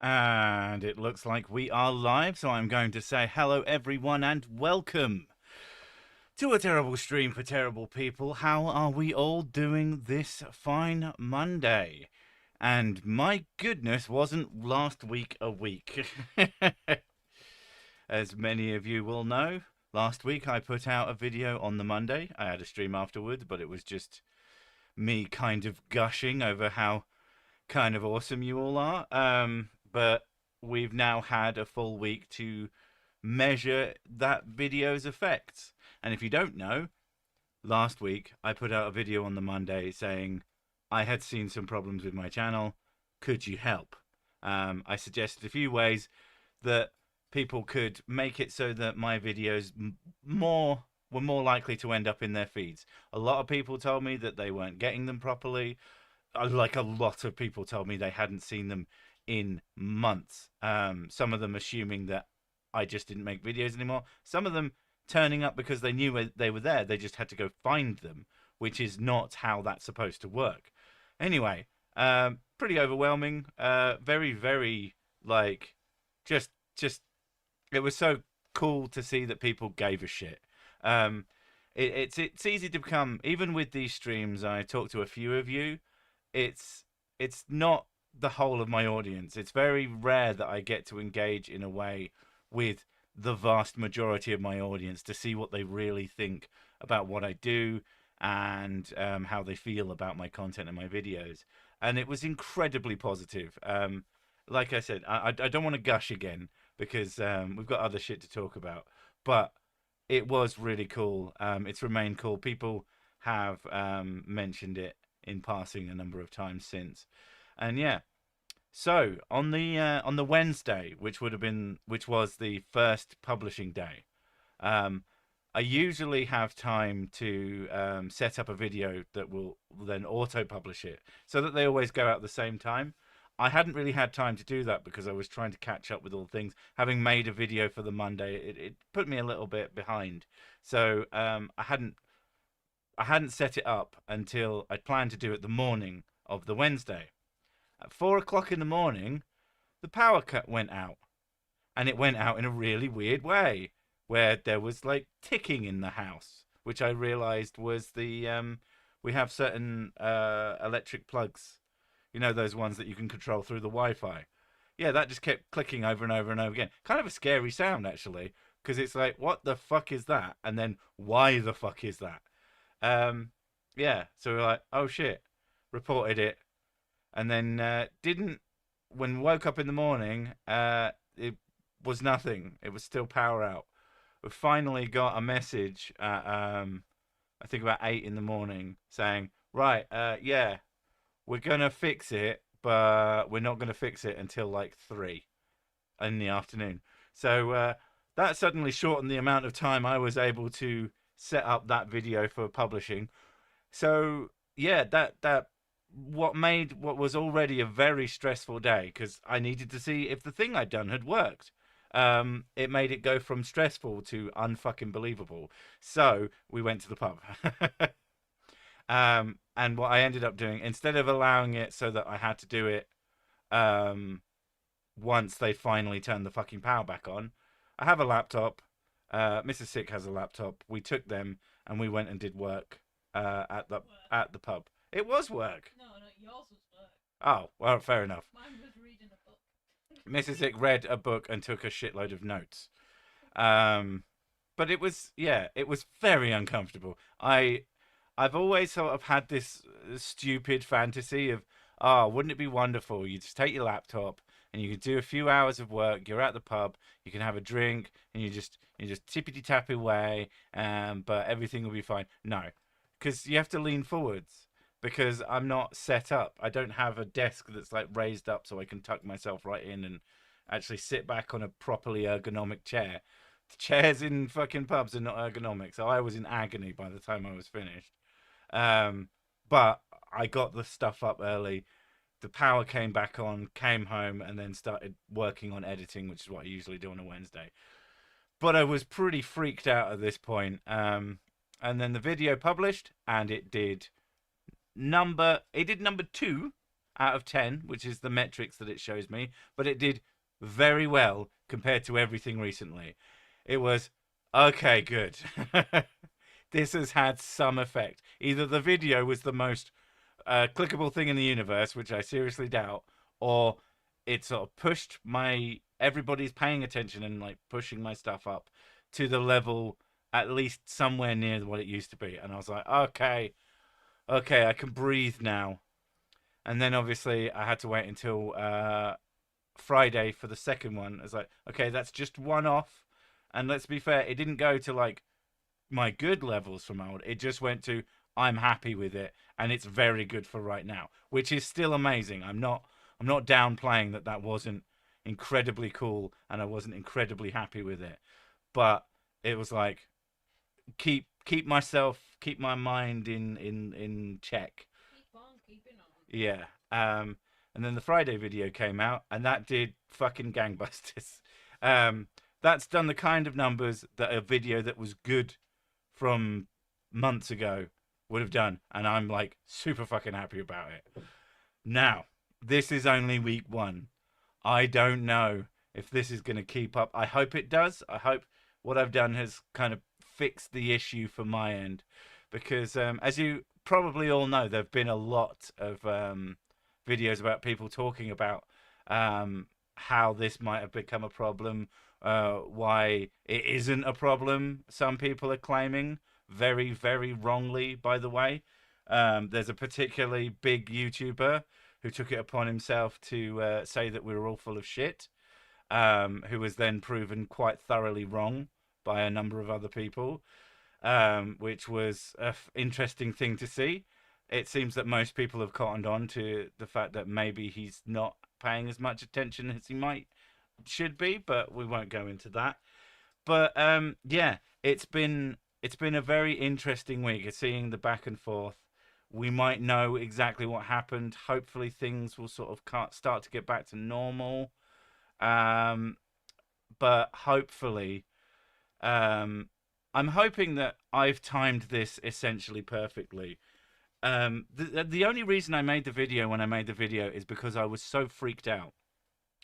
And it looks like we are live, so I'm going to say hello, everyone, and welcome to a terrible stream for terrible people. How are we all doing this fine Monday? And my goodness, wasn't last week a week? As many of you will know, last week I put out a video on the Monday. I had a stream afterwards, but it was just me kind of gushing over how kind of awesome you all are. But we've now had a full week to measure that video's effects. And if you don't know, last week I put out a video on the Monday saying I had seen some problems with my channel. Could you help? I suggested a few ways that people could make it so that my videos were more likely to end up in their feeds. A lot of people told me that they weren't getting them properly. Like a lot of people told me they hadn't seen them in months. Some of them assuming that I just didn't make videos anymore. Some of them turning up because they knew they were there. They just had to go find them, which is not how that's supposed to work. Anyway, pretty overwhelming. Very, very like just it was so cool to see that people gave a shit. It's easy to become, even with these streams. I talked to a few of you. It's not the whole of my audience. It's very rare that I get to engage in a way with the vast majority of my audience to see what they really think about what I do and how they feel about my content and my videos. And it was incredibly positive. Like I said, I don't want to gush again because we've got other shit to talk about. But it was really cool. It's remained cool. People have mentioned it in passing a number of times since, and yeah. So on the Wednesday, which was the first publishing day, I usually have time to set up a video that will then auto publish it, so that they always go out at the same time. I hadn't really had time to do that because I was trying to catch up with all things. Having made a video for the Monday, it put me a little bit behind. So I hadn't set it up until I planned to do it the morning of the Wednesday. At 4 o'clock in the morning, the power cut went out. And it went out in a really weird way, where there was like ticking in the house, which I realized was we have certain electric plugs, you know, those ones that you can control through the Wi-Fi. Yeah, that just kept clicking over and over and over again. Kind of a scary sound, actually, because it's like, what the fuck is that? And then, why the fuck is that? Yeah, so we're like, oh shit, reported it, and then didn't. When we woke up in the morning, it was nothing. It was still power out. We finally got a message at I think about 8 in the morning saying, right, yeah, we're gonna fix it, but we're not gonna fix it until like 3 in the afternoon. So that suddenly shortened the amount of time I was able to set up that video for publishing. So yeah, that what made what was already a very stressful day, because I needed to see if the thing I'd done had worked. It made it go from stressful to unfucking believable. So we went to the pub. And what I ended up doing, instead of allowing it so that I had to do it once they finally turned the fucking power back on, I have a laptop. Mrs. Sick has a laptop. We took them and we went and did work at the pub. It was work. No, yours was work. Oh, well, fair enough. Mine was reading a book. Mrs. Sick read a book and took a shitload of notes. But it was very uncomfortable. I've always sort of had this stupid fantasy of, oh, wouldn't it be wonderful? You just take your laptop and you could do a few hours of work. You're at the pub, you can have a drink, and you just tippity tap away, but everything will be fine. No, because you have to lean forwards. Because I'm not set up. I don't have a desk that's like raised up so I can tuck myself right in and actually sit back on a properly ergonomic chair. The chairs in fucking pubs are not ergonomic, so I was in agony by the time I was finished. But I got the stuff up early. The power came back on, came home, and then started working on editing, which is what I usually do on a Wednesday. But I was pretty freaked out at this point. And then the video published, and it did number 2 out of 10, which is the metrics that it shows me, but it did very well compared to everything recently. It was okay, good. This has had some effect. Either the video was the most clickable thing in the universe, which I seriously doubt, or it sort of pushed my everybody's paying attention and like pushing my stuff up to the level at least somewhere near what it used to be. And I was like, okay, okay, I can breathe now. And then obviously I had to wait until Friday for the second one. I was like, okay, that's just one off. And let's be fair, it didn't go to like my good levels from old. It just went to I'm happy with it, and it's very good for right now, which is still amazing. I'm not downplaying that that wasn't incredibly cool, and I wasn't incredibly happy with it, but it was like keep my mind in check. Keep on keeping on. Yeah. And then the Friday video came out, and that did fucking gangbusters. Um, that's done the kind of numbers that a video that was good from months ago would have done, and I'm like super fucking happy about it. Now, this is only week one. I don't know if this is going to keep up. I hope it does. I hope what I've done has kind of fixed the issue for my end, because as you probably all know, there've been a lot of videos about people talking about how this might have become a problem, why it isn't a problem. Some people are claiming very, very wrongly, by the way. There's a particularly big YouTuber who took it upon himself to say that we were all full of shit, who was then proven quite thoroughly wrong by a number of other people, which was an interesting thing to see. It seems that most people have cottoned on to the fact that maybe he's not paying as much attention as he might should be, but we won't go into that. But yeah, it's been a very interesting week. It's seeing the back and forth. We might know exactly what happened. Hopefully, things will sort of start to get back to normal. Um, but hopefully, I'm hoping that I've timed this essentially perfectly. The only reason I made the video when I made the video is because I was so freaked out.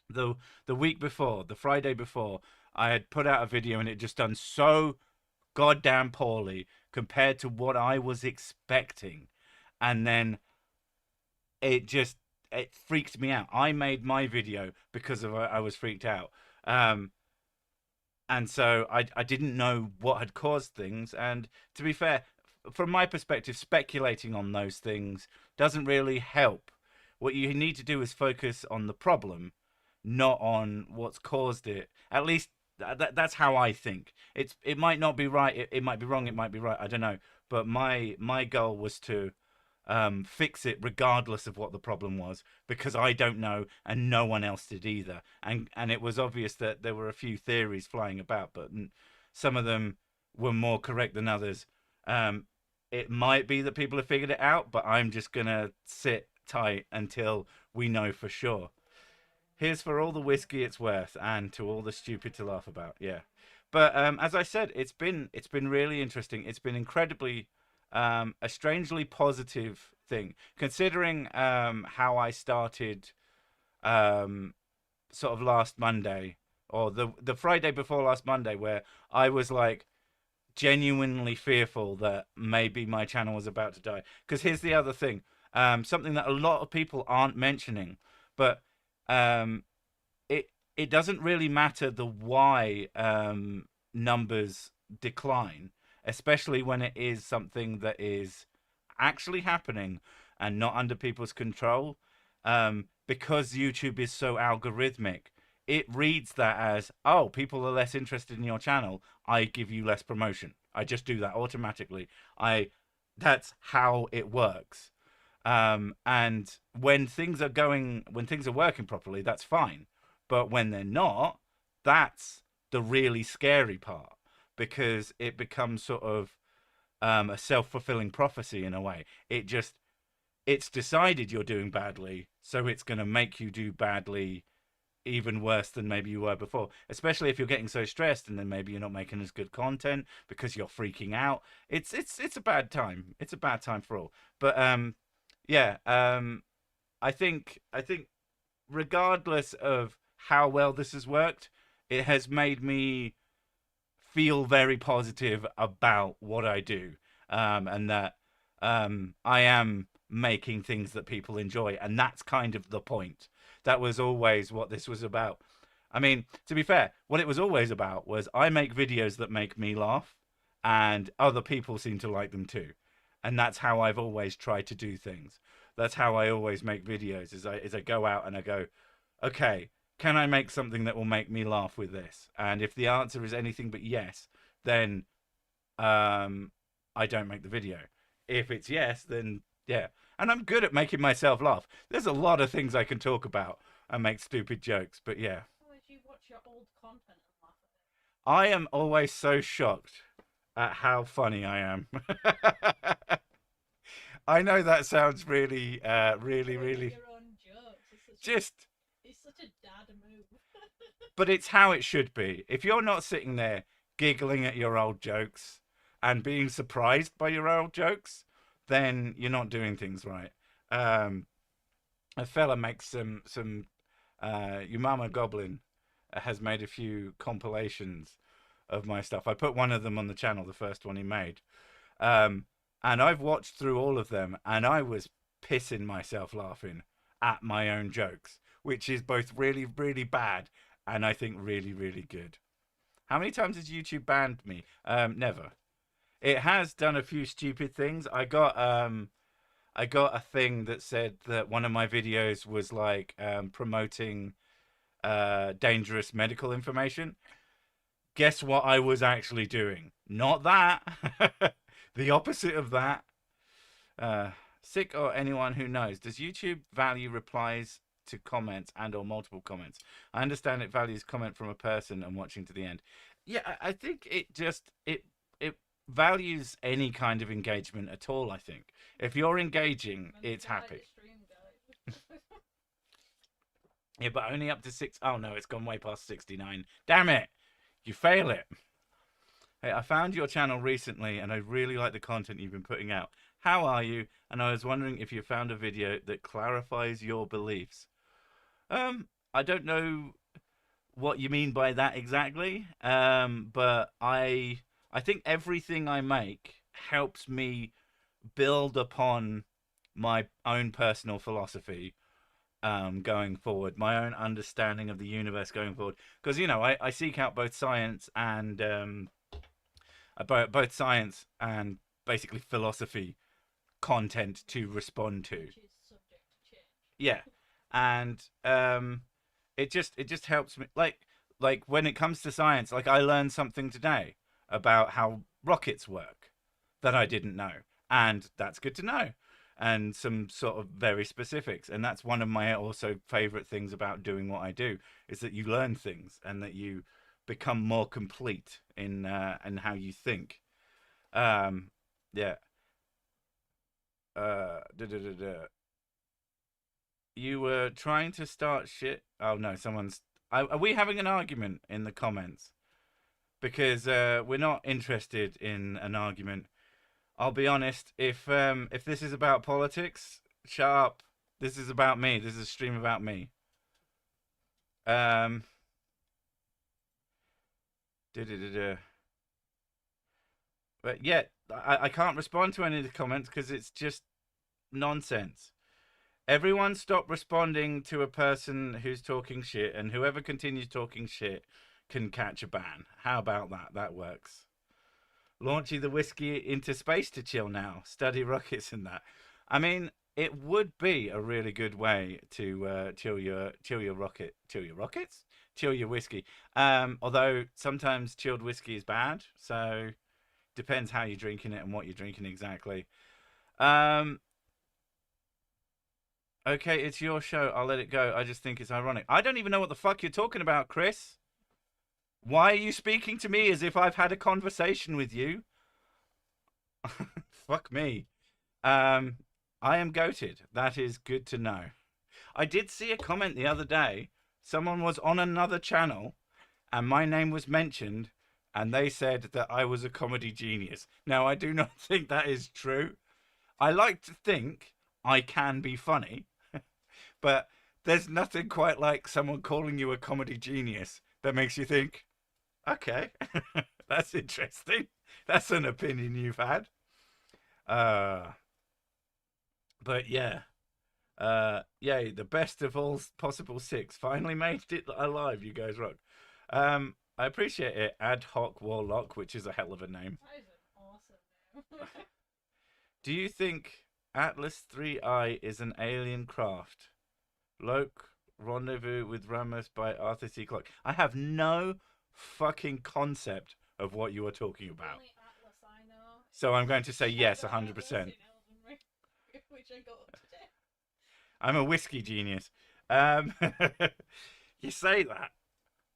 The week before, the Friday before, I had put out a video and it just done so goddamn poorly compared to what I was expecting, and then it freaked me out. I made my video because of I was freaked out. And so I didn't know what had caused things. And to be fair, from my perspective, speculating on those things doesn't really help. What you need to do is focus on the problem, not on what's caused it. At least that's how I think. It might not be right. It might be wrong. It might be right. I don't know. But my goal was to fix it regardless of what the problem was, because I don't know and no one else did either. And it was obvious that there were a few theories flying about, but some of them were more correct than others. It might be that people have figured it out, but I'm just gonna sit tight until we know for sure. Here's for all the whiskey it's worth, and to all the stupid to laugh about. Yeah, but as I said, it's been really interesting. It's been incredibly a strangely positive thing, considering how I started um, sort of last Monday, or the Friday before last Monday, where I was like genuinely fearful that maybe my channel was about to die. Because here's the other thing, something that a lot of people aren't mentioning, but um, it doesn't really matter the why numbers decline, especially when it is something that is actually happening and not under people's control. Because YouTube is so algorithmic, it reads that as, oh, people are less interested in your channel, I give you less promotion. I just do that automatically. That's how it works. And when things are working properly, that's fine. But when they're not, that's the really scary part, because it becomes sort of a self-fulfilling prophecy in a way. It's decided you're doing badly, so it's going to make you do badly even worse than maybe you were before, especially if you're getting so stressed and then maybe you're not making as good content because you're freaking out. It's a bad time. It's a bad time for all. But yeah, I think regardless of how well this has worked, it has made me feel very positive about what I do, and that I am making things that people enjoy, and that's kind of the point. That was always what this was about. I mean, to be fair, what it was always about was I make videos that make me laugh, and other people seem to like them too, and that's how I've always tried to do things. That's how I always make videos. Is I go out and I go, okay, can I make something that will make me laugh with this? And if the answer is anything but yes, then I don't make the video. If it's yes, then yeah. And I'm good at making myself laugh. There's a lot of things I can talk about and make stupid jokes, but yeah. Well, if you watch your old content and laugh at it. I am always so shocked at how funny I am. I know that sounds really, really, Your own jokes. just, It's such a dad move. but it's how it should be. If you're not sitting there giggling at your old jokes and being surprised by your old jokes, then you're not doing things right. Um, a fella makes some your mama goblin has made a few compilations of my stuff. I put one of them on the channel, the first one he made, um, and I've watched through all of them, and I was pissing myself laughing at my own jokes, which is both really really bad and I think really really good. How many times has YouTube banned me? Never. It has done a few stupid things. I got a thing that said that one of my videos was like promoting dangerous medical information. Guess what I was actually doing? Not that. The opposite of that. Sick or anyone who knows. Does YouTube value replies to comments and or multiple comments? I understand it values comment from a person and watching to the end. Yeah, I think it values any kind of engagement at all. I think if you're engaging, it's happy. Yeah, but only up to six. Oh no, it's gone way past 69. Damn it! You fail it. Hey, I found your channel recently and I really like the content you've been putting out. How are you? And I was wondering if you found a video that clarifies your beliefs. I don't know what you mean by that exactly. But I think everything I make helps me build upon my own personal philosophy going forward, my own understanding of the universe going forward. Because I seek out both science and both science and basically philosophy content to respond to. Which is subject to change. Yeah, and it just helps me. Like when it comes to science, like I learned something today about how rockets work that I didn't know, and that's good to know. And some sort of very specifics, and that's one of my also favorite things about doing what I do is that you learn things and that you become more complete in how you think. Yeah. Da, da, da, da. You were trying to start shit. Oh no, someone's. Are we having an argument in the comments? Because we're not interested in an argument. I'll be honest. If this is about politics, shut up. This is about me. This is a stream about me. Da, da, da, da. But yet, I can't respond to any of the comments because it's just nonsense. Everyone stop responding to a person who's talking shit, and whoever continues talking shit can catch a ban. How about that? That works. Launching the whiskey into space to chill now. Study rockets and that. I mean, it would be a really good way to chill your rockets, chill your whiskey. Although sometimes chilled whiskey is bad, so depends how you're drinking it and what you're drinking exactly. Okay, it's your show. I'll let it go. I just think it's ironic. I don't even know what the fuck you're talking about, Chris. Why are you speaking to me as if I've had a conversation with you? Fuck me. I am goated. That is good to know. I did see a comment the other day. Someone was on another channel and my name was mentioned and they said that I was a comedy genius. Now, I do not think that is true. I like to think I can be funny. But there's nothing quite like someone calling you a comedy genius that makes you think, okay, that's interesting. That's an opinion you've had. Uh, but yeah, yay, the best of all possible six. Finally made it alive, you guys rock. I appreciate it. Ad hoc Warlock, which is a hell of a name. That is an awesome name. Do you think Atlas 3I is an alien craft? Loke Rendezvous with Ramos by Arthur C. Clarke. I have no fucking concept of what you are talking about. Only Atlas I know. So I'm going to say yes, Shadow 100%. Atlas in Elden Ring, which I got today. I'm a whiskey genius. You say that.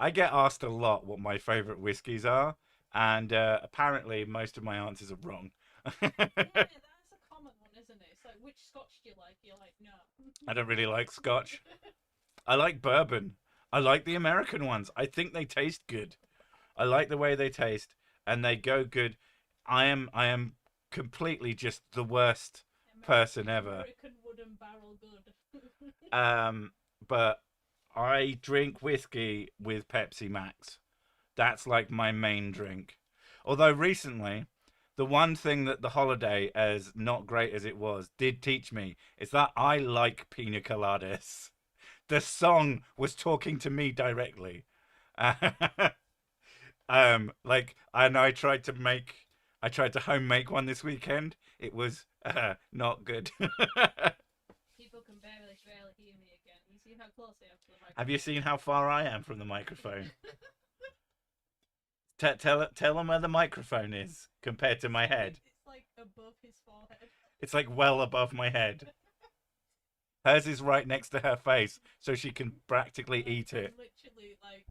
I get asked a lot what my favourite whiskies are, and apparently most of my answers are wrong. Yeah, that's a common one, isn't it? It's like, which scotch do you like? You're like, no. I don't really like scotch. I like bourbon. I like the American ones. I think they taste good. I like the way they taste, and they go good. I am completely just the worst person ever. American wooden barrel good. But I drink whiskey with Pepsi Max. That's like my main drink. Although recently, the one thing that the holiday, as not great as it was, did teach me is that I like pina coladas. The song was talking to me directly. Like, and I tried to home make one this weekend. It was not good. People can barely hear me again. You see how close I am to the microphone? Have you seen how far I am from the microphone? Tell them where the microphone is compared to my head. It's like above his forehead. It's like well above my head. Hers is right next to her face, so she can practically eat it. Literally, like,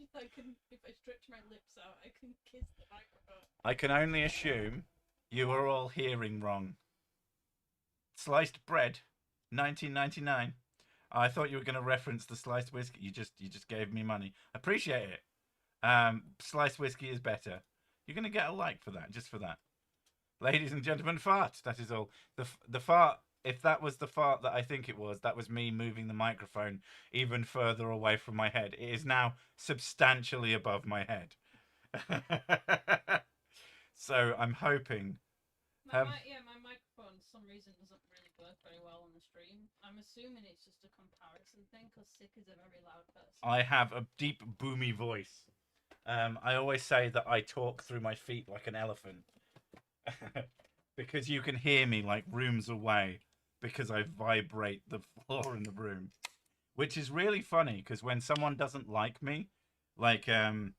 if I stretch my lips out, I can kiss the microphone. I can only assume you are all hearing wrong. Sliced bread, 1999. I thought you were going to reference the sliced whiskey. You just gave me money. Appreciate it. Sliced whiskey is better. You're going to get a like for that, just for that. Ladies and gentlemen, fart. That is all. The fart. If that was the fart that I think it was, that was me moving the microphone even further away from my head. It is now substantially above my head. So I'm hoping. My microphone for some reason doesn't really work very well on the stream. I'm assuming it's just a comparison thing because Sick is a very loud person. I have a deep, boomy voice. I always say that I talk through my feet like an elephant. Because you can hear me like rooms away because I vibrate the floor in the room. Which is really funny because when someone doesn't like me, like when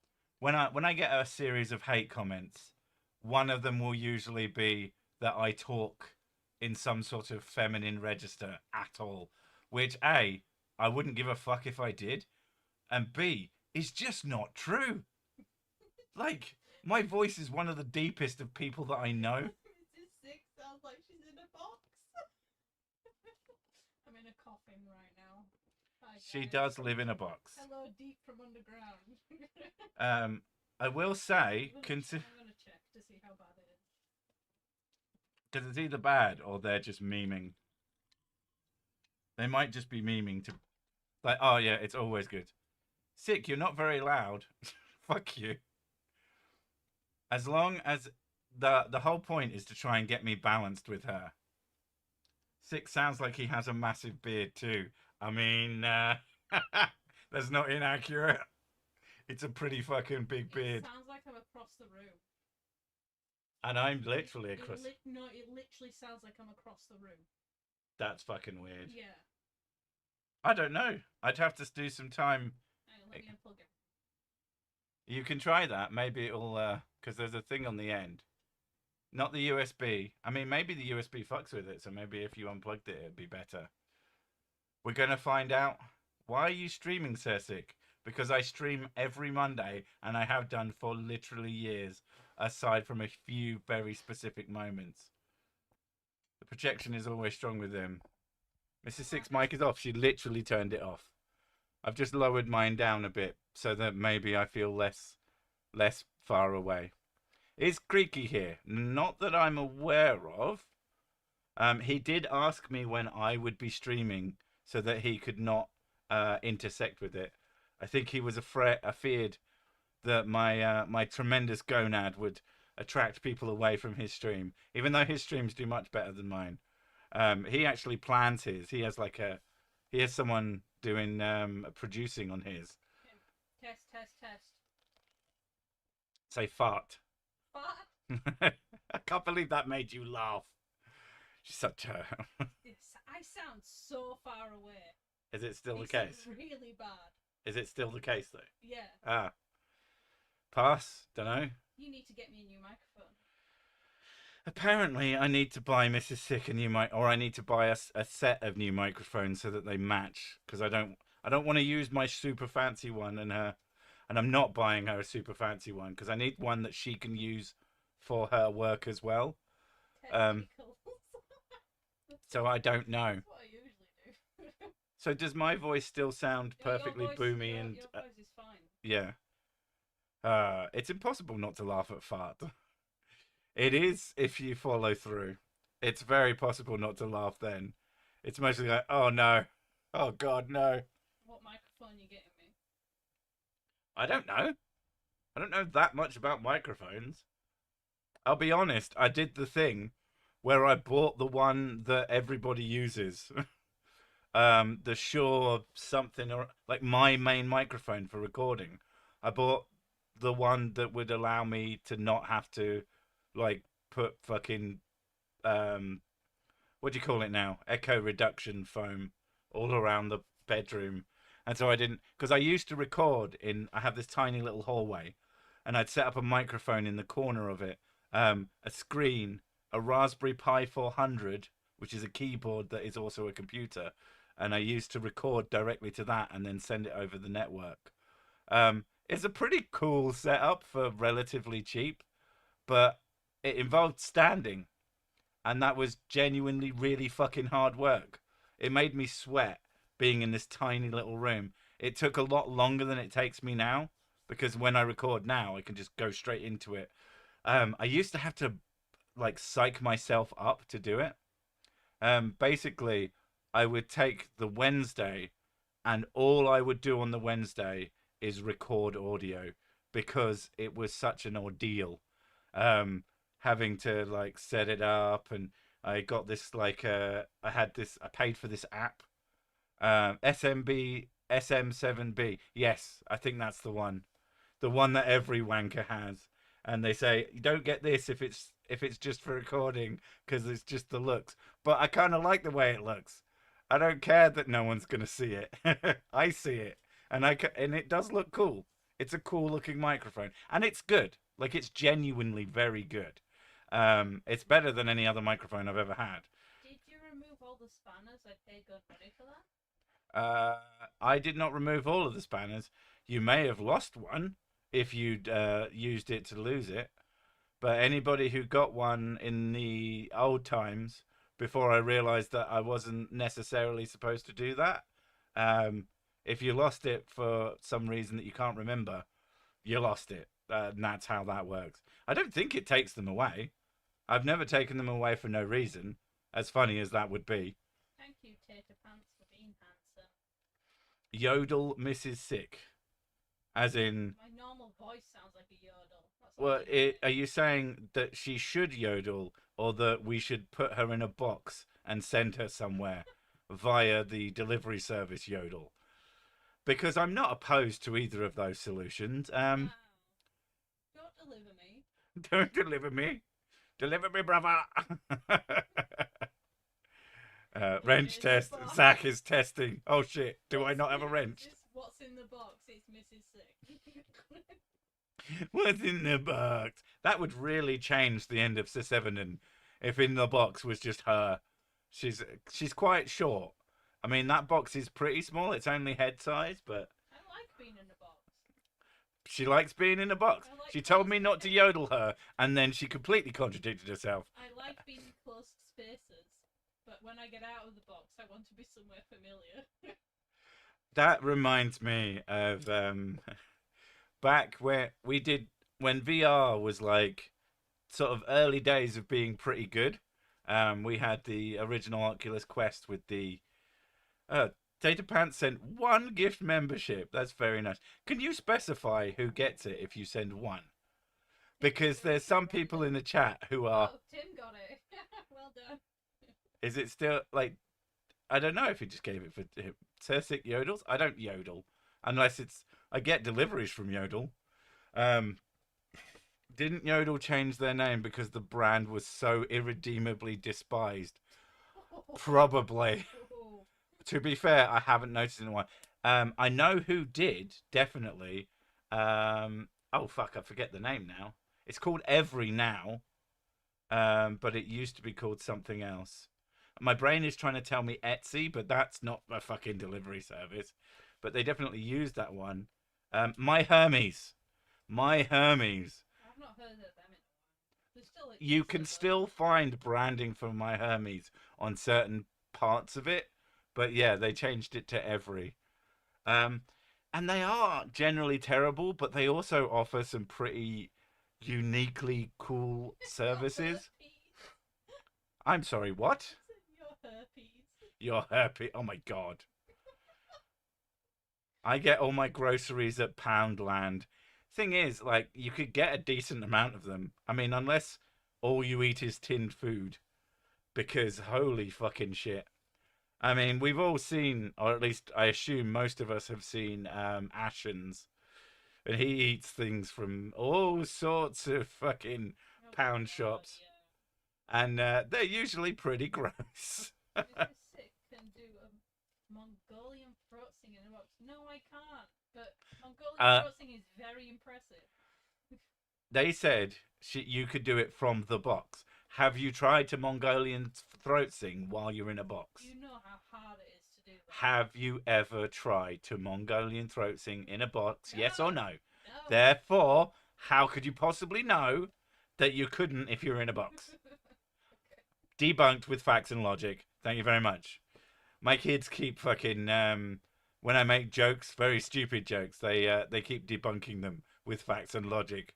I get a series of hate comments, one of them will usually be that I talk in some sort of feminine register at all, which A, I wouldn't give a fuck if I did, and B, is just not true. Like, my voice is one of the deepest of people that I know. Mrs. Sick sounds like she's in a box. I'm in a coffin right now. Hi, She guys. does live in a box. Hello, deep from underground. I will say, I'm gonna check to see how bad it is. because it's either bad or they're just memeing. They might just be memeing to, like, oh yeah, it's always good. Sick, you're not very loud. Fuck you. As long as the whole point is to try and get me balanced with her. Sick sounds like he has a massive beard too. I mean, that's not inaccurate. It's a pretty fucking big beard. It sounds like I'm across the room. And I'm literally across. It literally sounds like I'm across the room. That's fucking weird. Yeah. I don't know. I'd have to do some time. Let me unplug it. You can try that. Maybe it'll, because there's a thing on the end. Not the USB. I mean, maybe the USB fucks with it, so maybe if you unplugged it, it'd be better. We're going to find out. Why are you streaming, Sir Sick? Because I stream every Monday, and I have done for literally years, aside from a few very specific moments. The projection is always strong with him. Mrs. Sick's mic is off. She literally turned it off. I've just lowered mine down a bit so that maybe I feel less far away. Is Creaky here? Not that I'm aware of. He did ask me when I would be streaming so that he could not intersect with it. I think he was feared that my tremendous gonad would attract people away from his stream, even though his streams do much better than mine. He actually plans his. He has someone doing producing on his. Test, test, test. Say fart. Fart? I can't believe that made you laugh. She's such a. I sound so far away. Is it still the It case? sounds really bad. Is it still the case though? Yeah. Ah. Pass. Don't know. You need to get me a new microphone. Apparently, I need to buy Mrs. Sick a new mic, or I need to buy a set of new microphones so that they match. Because I don't want to use my super fancy one and I'm not buying her a super fancy one because I need one that she can use for her work as well. Testicles. So I don't know. That's what I usually do. So does my voice still sound perfectly boomy and? Your voice is fine. Yeah. It's impossible not to laugh at fart. It is if you follow through. It's very possible not to laugh then. It's mostly like, oh no. Oh god, no. What microphone are you getting me? I don't know. I don't know that much about microphones. I'll be honest, I did the thing where I bought the one that everybody uses. The Shure something, or like my main microphone for recording. I bought the one that would allow me to not have to like put fucking what do you call it now? Echo reduction foam all around the bedroom. And so I didn't, because I used to record I have this tiny little hallway, and I'd set up a microphone in the corner of it, a screen, a Raspberry Pi 400, which is a keyboard that is also a computer, and I used to record directly to that and then send it over the network. It's a pretty cool setup for relatively cheap, but it involved standing, and that was genuinely really fucking hard work. It made me sweat being in this tiny little room. It took a lot longer than it takes me now, because when I record now, I can just go straight into it. I used to have to like psych myself up to do it. Basically, I would take the Wednesday, and all I would do on the Wednesday is record audio because it was such an ordeal. Having to like set it up, and I got this like I paid for this app, SM7B. Yes, I think that's the one that every wanker has. And they say you don't get this if it's just for recording because it's just the looks. But I kind of like the way it looks. I don't care that no one's gonna see it. I see it, and and it does look cool. It's a cool looking microphone, and it's good. Like it's genuinely very good. It's better than any other microphone I've ever had. Did you remove all the spanners? I paid good money for that. I did not remove all of the spanners. You may have lost one if you'd used it to lose it. But anybody who got one in the old times, before I realized that I wasn't necessarily supposed to do that, if you lost it for some reason that you can't remember, you lost it. And that's how that works. I don't think it takes them away. I've never taken them away for no reason, as funny as that would be. Thank you, Tater Pants, for being handsome. Yodel Mrs. Sick. As in... My normal voice sounds like a yodel. Well, are you saying that she should yodel, or that we should put her in a box and send her somewhere via the delivery service yodel? Because I'm not opposed to either of those solutions. Wow. Don't deliver me. Don't deliver me. Deliver me, brother. Wrench test. Zach is testing. Oh shit! Do I not have a wrench? What's in the box? It's Mrs. Sick. What's in the box? That would really change the end of Seven if in the box was just her. She's quite short. I mean, that box is pretty small. It's only head size, but I like being in a box. She likes being in a box. Like she told me not to yodel her, and then she completely contradicted herself. I like being in close spaces, but when I get out of the box, I want to be somewhere familiar. That reminds me of back when VR was like sort of early days of being pretty good. We had the original Oculus Quest with the Uh, Data Pants sent one gift membership. That's very nice. Can you specify who gets it if you send one? Because there's some people in the chat who are. Oh, Tim got it. Well done. Is it still like? I don't know if he just gave it for Tersic Yodels. I don't yodel unless it's. I get deliveries from Yodel. Um, didn't Yodel change their name because the brand was so irredeemably despised? Probably. To be fair, I haven't noticed in a while. I know who did, definitely. Oh fuck, I forget the name now. It's called Every now, but it used to be called something else. My brain is trying to tell me Etsy, but that's not a fucking delivery service. But they definitely used that one. My Hermes. My Hermes. I've not heard of them in a while. They still You exist, can though. still find branding for My Hermes on certain parts of it, but yeah, they changed it to Every. Um, and they are generally terrible, but they also offer some pretty uniquely cool services. I'm sorry, what? Your herpes. You're happy? Oh my god. I get all my groceries at Poundland. Thing is, like, you could get a decent amount of them. I mean, unless all you eat is tinned food, because holy fucking shit. I mean, we've all seen, or at least I assume most of us have seen Ashens, and he eats things from all sorts of fucking Oh, pound God, shops, yeah. and they're usually pretty gross. Mr. Sick can do a Mongolian throat sing in a box. No, I can't. But Mongolian throat sing is very impressive. They said you could do it from the box. Have you tried to Mongolian throat sing while you're in a box? You know how hard it is to do that. Have you ever tried to Mongolian throat sing in a box? No. Yes or no? No. Therefore, how could you possibly know that you couldn't if you were in a box? Okay. Debunked with facts and logic. Thank you very much. My kids keep fucking when I make jokes, very stupid jokes, they keep debunking them with facts and logic.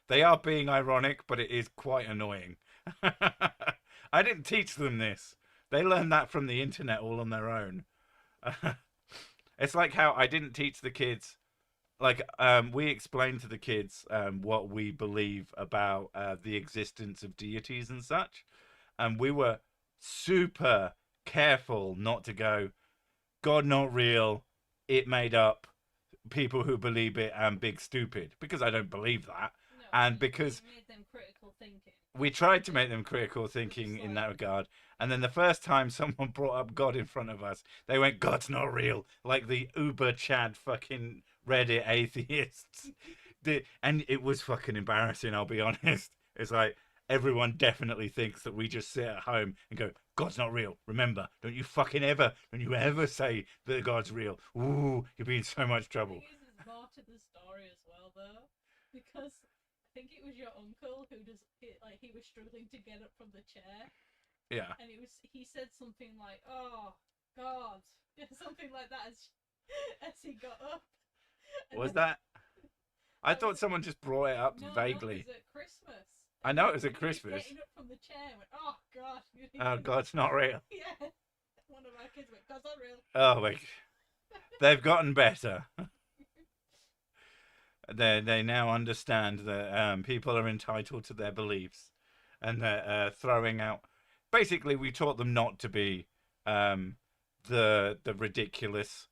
They are being ironic, but it is quite annoying. I didn't teach them this. They learned that from the internet all on their own. It's like how I didn't teach the kids. Like we explained to the kids what we believe about the existence of deities and such, and we were super careful not to go, God not real, it made up, people who believe it and big stupid, because I don't believe that. No, And because you made them critical thinking. we tried to make them critical thinking in that regard. And then the first time someone brought up God in front of us, they went, God's not real. Like the uber Chad fucking Reddit atheists. And it was fucking embarrassing, I'll be honest. It's like, everyone definitely thinks that we just sit at home and go, God's not real. Remember, don't you ever say that God's real. Ooh, you'll be in so much trouble. The thing is, there's more to the story as well, though, because I think it was your uncle who he was struggling to get up from the chair, Yeah. and he said something like, "Oh God," something like that as he got up. Was that? I thought someone just brought it up no, vaguely. No, it was at Christmas. I know it was at He Christmas. getting up from the chair and went, "Oh God." Oh, God's not real. Yeah. One of our kids went, "God's not real." Oh, my. They've gotten better. They now understand that people are entitled to their beliefs, and they're throwing out. Basically, we taught them not to be the ridiculous,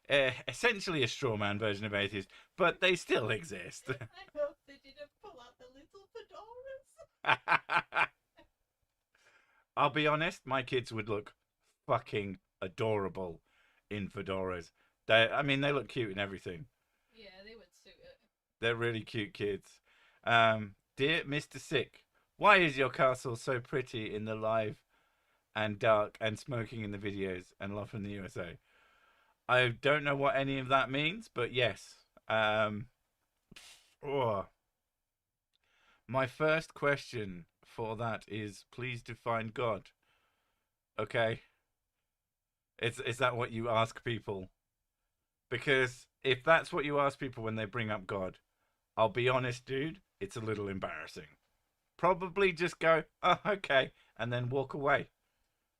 essentially a straw man version of atheist, but they still exist. I hope they didn't pull out the little fedoras. I'll be honest, my kids would look fucking adorable in fedoras. I mean, they look cute and everything. Yeah, they would suit it. They're really cute kids. Dear Mr. Sick, why is your castle so pretty in the live and dark and smoking in the videos and love from the USA? I don't know what any of that means, but yes. Oh. My first question for that is, please define God. Okay? Is that what you ask people? Because if that's what you ask people when they bring up God, I'll be honest, dude, it's a little embarrassing. Probably just go, oh, okay, and then walk away.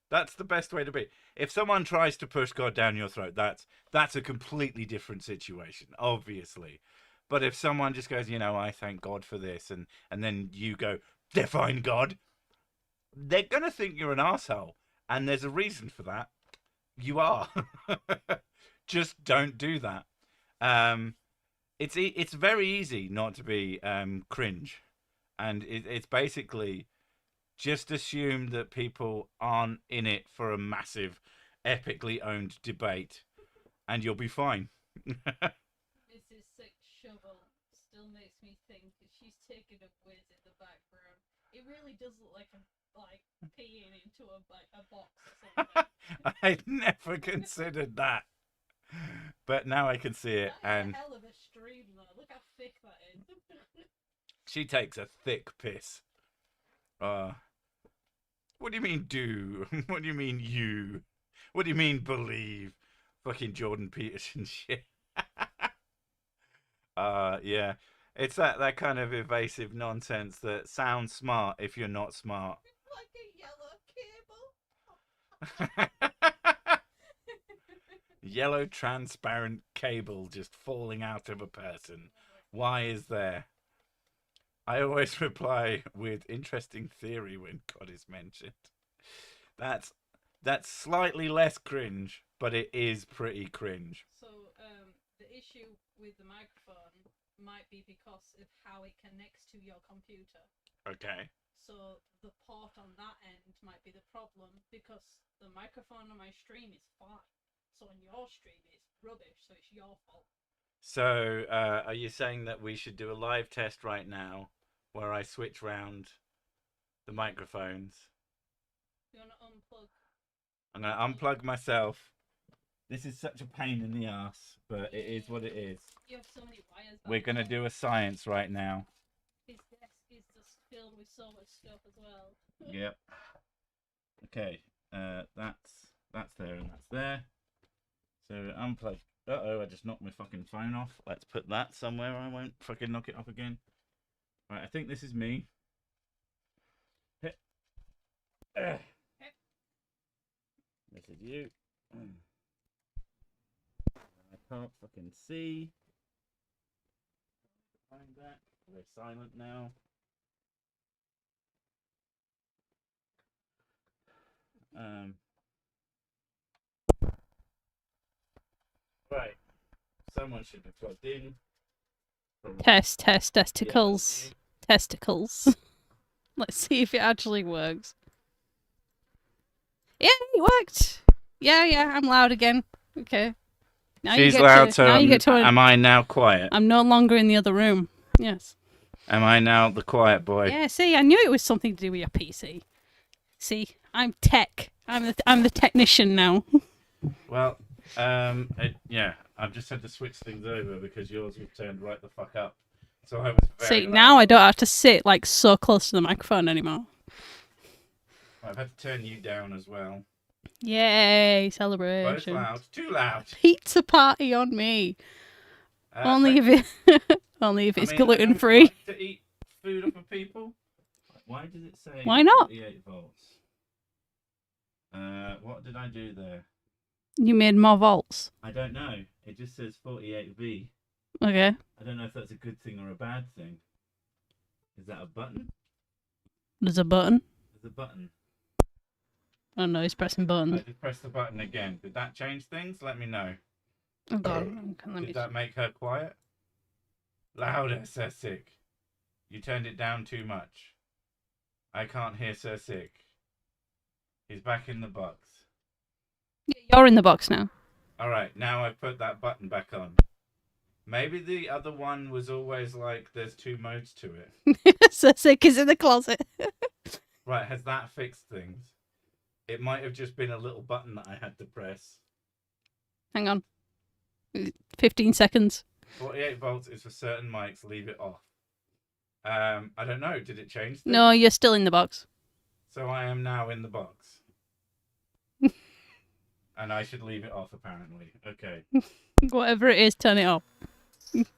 That's the best way to be. If someone tries to push God down your throat, that's a completely different situation, obviously. But if someone just goes, I thank God for this, and then you go, define God, they're gonna think you're an asshole, and there's a reason for that. You are. Just don't do that. Um, it's very easy not to be cringe, and it's basically just assume that people aren't in it for a massive, epically owned debate, and you'll be fine. Mrs. Six Shovel still makes me think if she's taking a whiz in the background, it really does look like peeing into a box or something. I'd never considered that, but now I can see it, That is and a hell of a stream, though. Look how thick that is. she takes a thick piss. What do you mean do? What do you mean you? What do you mean believe? Fucking Jordan Peterson shit. Yeah. It's that kind of evasive nonsense that sounds smart if you're not smart. Like a yellow cable. Yellow transparent cable just falling out of a person. Why is there? I always reply with interesting theory when God is mentioned. That's slightly less cringe, but it is pretty cringe. So, the issue with the microphone might be because of how it connects to your computer. Okay. So the port on that end might be the problem because the microphone on my stream is fine. So on your stream it's rubbish, so it's your fault. So, are you saying that we should do a live test right now where I switch round the microphones? You want to unplug? I'm going to unplug myself. This is such a pain in the ass, but it is what it is. You have so many wires. We're going to do a science right now. His desk is just filled with so much stuff as well. Yep. Okay, that's there and that's there. So unplug. Uh-oh, I just knocked my fucking phone off. Let's put that somewhere. I won't fucking knock it off again. Right, I think this is me. This is you. I can't fucking see. Find that. We're silent now. Right. Someone should be plugged in. Test testicles. Testicles. Let's see if it actually works. Yeah, it worked. Yeah, I'm loud again. Okay. Now She's loud, so now you get to am I now quiet? I'm no longer in the other room. Yes. Am I now the quiet boy? Yeah, see, I knew it was something to do with your PC. See, I'm tech. I'm the technician now. Well, yeah, I've just had to switch things over because yours was turned right the fuck up. So I was very See, loud. now I don't have to sit like so close to the microphone anymore. I've had to turn you down as well. Yay, Both celebration. loud. Too loud. Pizza party on me. Only if it's gluten I free. like to eat food off of people. Why does it say Why not? 48 volts? What did I do there? You made more volts. I don't know. It just says 48V. Okay. I don't know if that's a good thing or a bad thing. Is that a button? There's a button. There's a button. Oh no, he's pressing I buttons. just pressed the button again. Did that change things? Let me know. Oh god. Did that make her quiet? Louder, Sir Sick. You turned it down too much. I can't hear Sir Sick. He's back in the box. You're in the box now. Alright, now I've put that button back on. Maybe the other one was always like there's two modes to it. So sick is in the closet. Right, has that fixed things? It might have just been a little button that I had to press. Hang on. 15 seconds. 48 volts is for certain mics, leave it off. I don't know, did it change things? No, you're still in the box. So I am now in the box. And I should leave it off, apparently. Okay. Whatever it is, turn it off.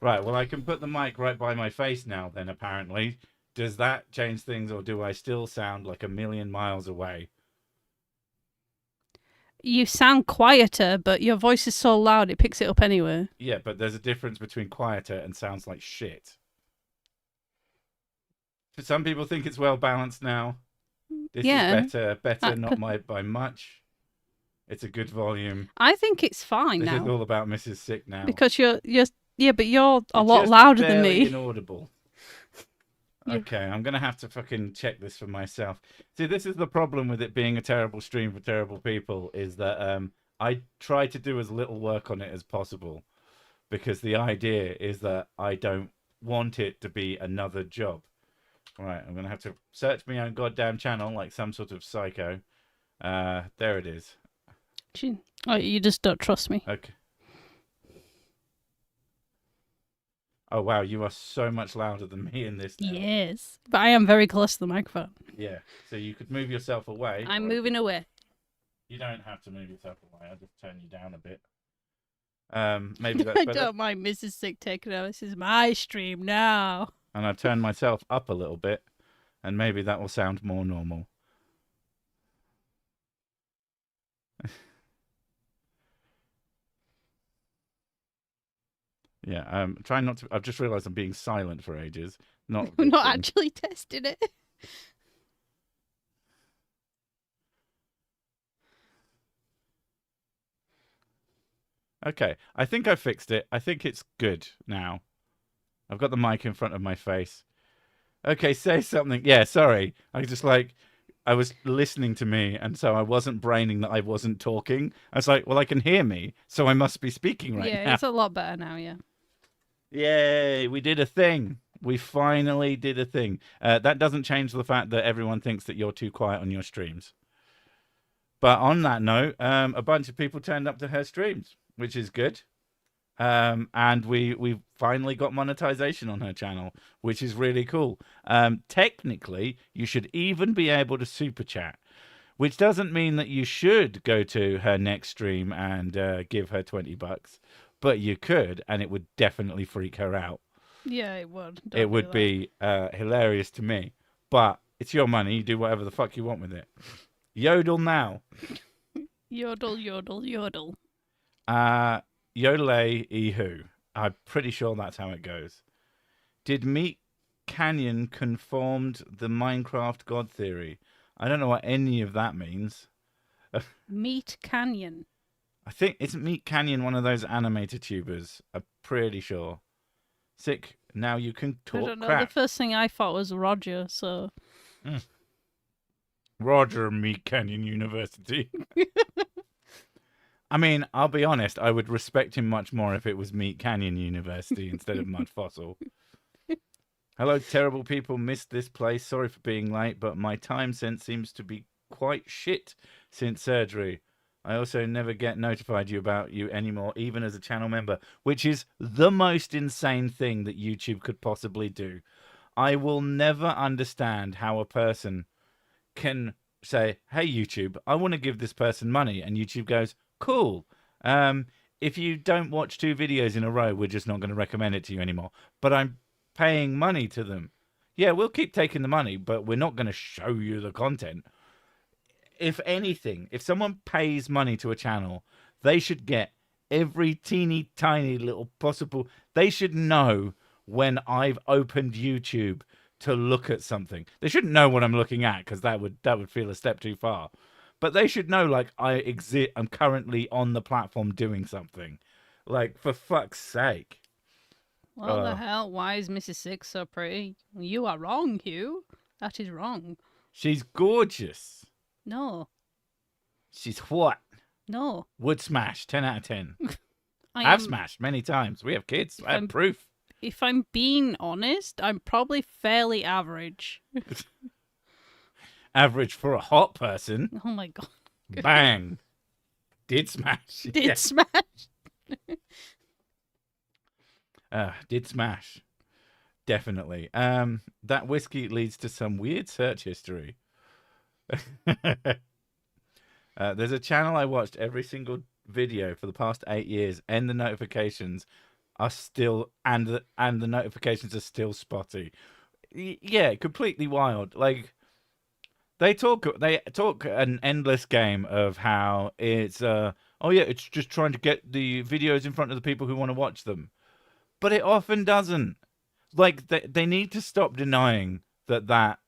Right, well, I can put the mic right by my face now, then, apparently. Does that change things, or do I still sound like a million miles away? You sound quieter, but your voice is so loud it picks it up anyway. Yeah, but there's a difference between quieter and sounds like shit. Some people think it's well balanced now. This is Yeah. better, not by much. It's a good volume. I think it's fine This now is all about Mrs. Sick now. because you're but you're a You're lot just louder than barely me. Inaudible. Yeah. Okay, I'm gonna have to fucking check this for myself. See, this is the problem with it being a terrible stream for terrible people, is that I try to do as little work on it as possible, because the idea is that I don't want it to be another job. Right, I'm gonna have to search my own goddamn channel like some sort of psycho. There it is. Oh, you just don't trust me. Okay. Oh wow, you are so much louder than me in this now. Yes, but I am very close to the microphone. Yeah, so you could move yourself away. I'm moving away. You don't have to move yourself away. I'll just turn you down a bit. Maybe that's I better. don't mind Mrs. Sick taking over. This is my stream now. And I've turned myself up a little bit, and maybe that will sound more normal. Yeah, try not to. I've just realised I'm being silent for ages. Not. We're not victim. actually testing it. Okay, I think I fixed it. I think it's good now. I've got the mic in front of my face. Okay, say something. Yeah, sorry. I was listening to me, and so I wasn't braining that I wasn't talking. I was like, well, I can hear me, so I must be speaking right Yeah, now. it's a lot better now. Yeah. Yay, we did a thing. We finally did a thing. That doesn't change the fact that everyone thinks that you're too quiet on your streams. But on that note, a bunch of people turned up to her streams, which is good. And we finally got monetization on her channel, which is really cool. Technically, you should even be able to super chat, which doesn't mean that you should go to her next stream and give her $20. But you could, and it would definitely freak her out. Yeah, it would. Don't It do would that. be hilarious to me. But it's your money. You do whatever the fuck you want with it. Yodel now. Yodel, yodel, yodel. Yodelay Ehu. I'm pretty sure that's how it goes. Did Meat Canyon conformed the Minecraft God theory? I don't know what any of that means. Meat Canyon. I think, isn't Meat Canyon one of those animator tubers? I'm pretty sure. Sick. Now you can talk I don't know. crap. The first thing I thought was Roger, so. Roger Meat Canyon University. I mean, I'll be honest, I would respect him much more if it was Meat Canyon University instead of Mud Fossil. Hello, terrible people. Missed this place. Sorry for being late, but my time sense seems to be quite shit since surgery. I also never get notified about you anymore, even as a channel member, which is the most insane thing that YouTube could possibly do. I will never understand how a person can say, hey, YouTube, I want to give this person money. And YouTube goes, cool. If you don't watch 2 videos in a row, we're just not going to recommend it to you anymore. But I'm paying money to them. Yeah, we'll keep taking the money, but we're not going to show you the content. If anything, if someone pays money to a channel, they should get every teeny tiny little possible. They should know when I've opened YouTube to look at something. They shouldn't know what I'm looking at, because that would feel a step too far. But they should know, like, I'm currently on the platform doing something. Like, for fuck's sake. What the hell? Why is Mrs. Six so pretty? You are wrong, Hugh. That is wrong. She's gorgeous. No. She's what? No. Would smash. 10 out of 10. I Have am- smashed many times. We have kids. I have I'm- proof. If I'm being honest, I'm probably fairly average. Average for a hot person. Oh my god. Bang. Did smash. Did Yeah. smash. Did smash. Definitely. That whiskey leads to some weird search history. There's a channel I watched every single video for the past 8 years, and the notifications are still and the notifications are still spotty. Yeah, completely wild. Like, They talk an endless game of how it's oh yeah, it's just trying to get the videos in front of the people who want to watch them. But it often doesn't. Like they need to stop denying that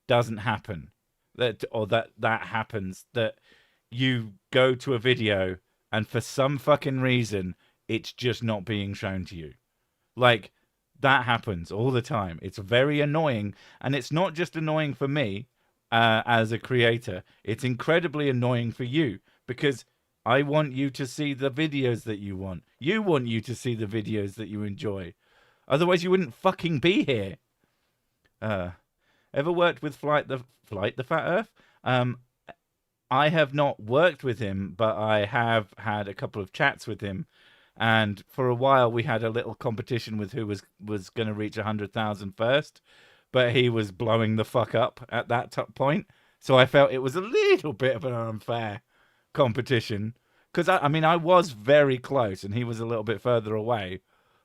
doesn't happen. That happens, that you go to a video and for some fucking reason it's just not being shown to you. Like that happens all the time. It's very annoying, and it's not just annoying for me as a creator. It's incredibly annoying for you because I want you to see the videos that you want. You want you to see the videos that you enjoy. Otherwise, you wouldn't fucking be here. Ever worked with Flight the Fat Earth? I have not worked with him, but I have had a couple of chats with him. And for a while, we had a little competition with who was going to reach 100,000 first. But he was blowing the fuck up at that point. So I felt it was a little bit of an unfair competition. Because, I mean, I was very close and he was a little bit further away.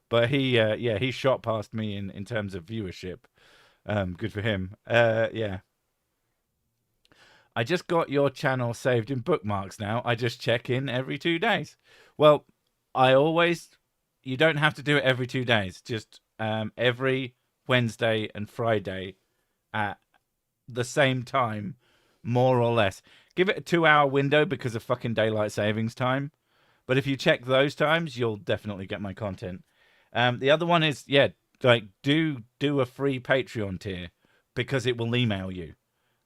But he shot past me in terms of viewership. Good for him. Yeah. I just got your channel saved in bookmarks now. I just check in every 2 days. Well, you don't have to do it every 2 days. Just every Wednesday and Friday at the same time, more or less. Give it a 2-hour window because of fucking daylight savings time. But if you check those times, you'll definitely get my content. The other one is, do a free Patreon tier because it will email you.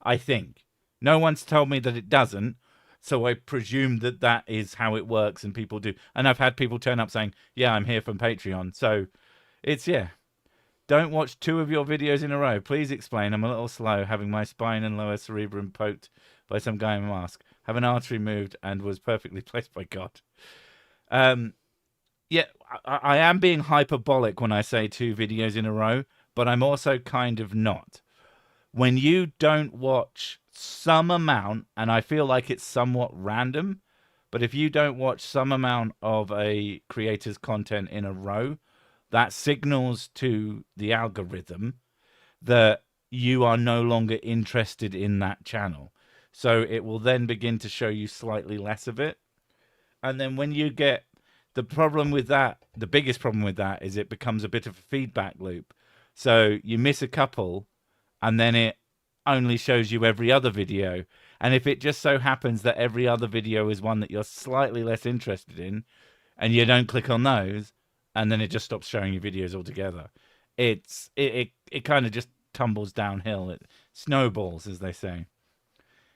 I think. No one's told me that it doesn't, so I presume that is how it works and people do. And I've had people turn up saying, yeah, I'm here from Patreon. So it's, yeah. Don't watch 2 of your videos in a row. Please explain. I'm a little slow, having my spine and lower cerebrum poked by some guy in a mask. Have an artery moved and was perfectly placed by God. Yeah, I am being hyperbolic when I say 2 videos in a row, but I'm also kind of not. When you don't watch some amount, and I feel like it's somewhat random, but if you don't watch some amount of a creator's content in a row, that signals to the algorithm that you are no longer interested in that channel. So it will then begin to show you slightly less of it. And then when you get the problem with that, the biggest problem with that is it becomes a bit of a feedback loop. So you miss a couple and then it only shows you every other video. And if it just so happens that every other video is one that you're slightly less interested in and you don't click on those, and then it just stops showing you videos altogether. It kind of just tumbles downhill. It snowballs, as they say.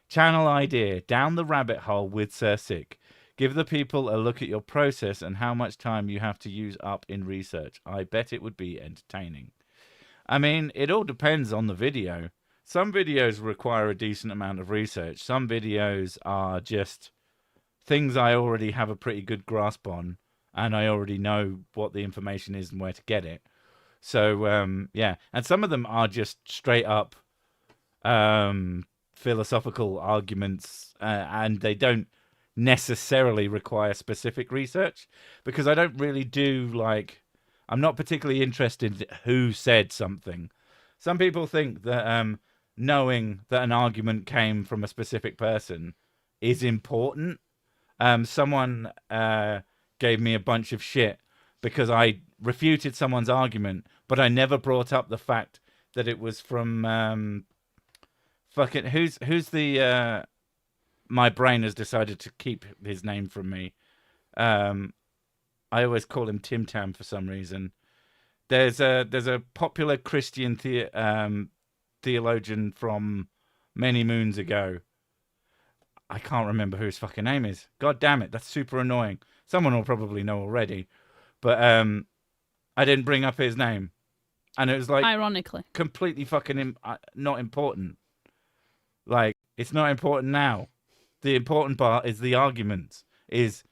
Channel idea. Down the rabbit hole with Sir Sick. Give the people a look at your process and how much time you have to use up in research. I bet it would be entertaining. I mean, it all depends on the video. Some videos require a decent amount of research. Some videos are just things I already have a pretty good grasp on, and I already know what the information is and where to get it. So, yeah. And some of them are just straight up philosophical arguments, and they don't necessarily require specific research, because I don't really do, I'm not particularly interested in who said something. Some people think that knowing that an argument came from a specific person is important. Someone gave me a bunch of shit because I refuted someone's argument, but I never brought up the fact that it was from fucking who's the my brain has decided to keep his name from me. I always call him Tim Tam for some reason. There's a popular Christian theologian from many moons ago. I can't remember who his fucking name is. God damn it, that's super annoying. Someone will probably know already. But I didn't bring up his name. And it was ironically completely fucking not important. It's not important now. The important part is the arguments, is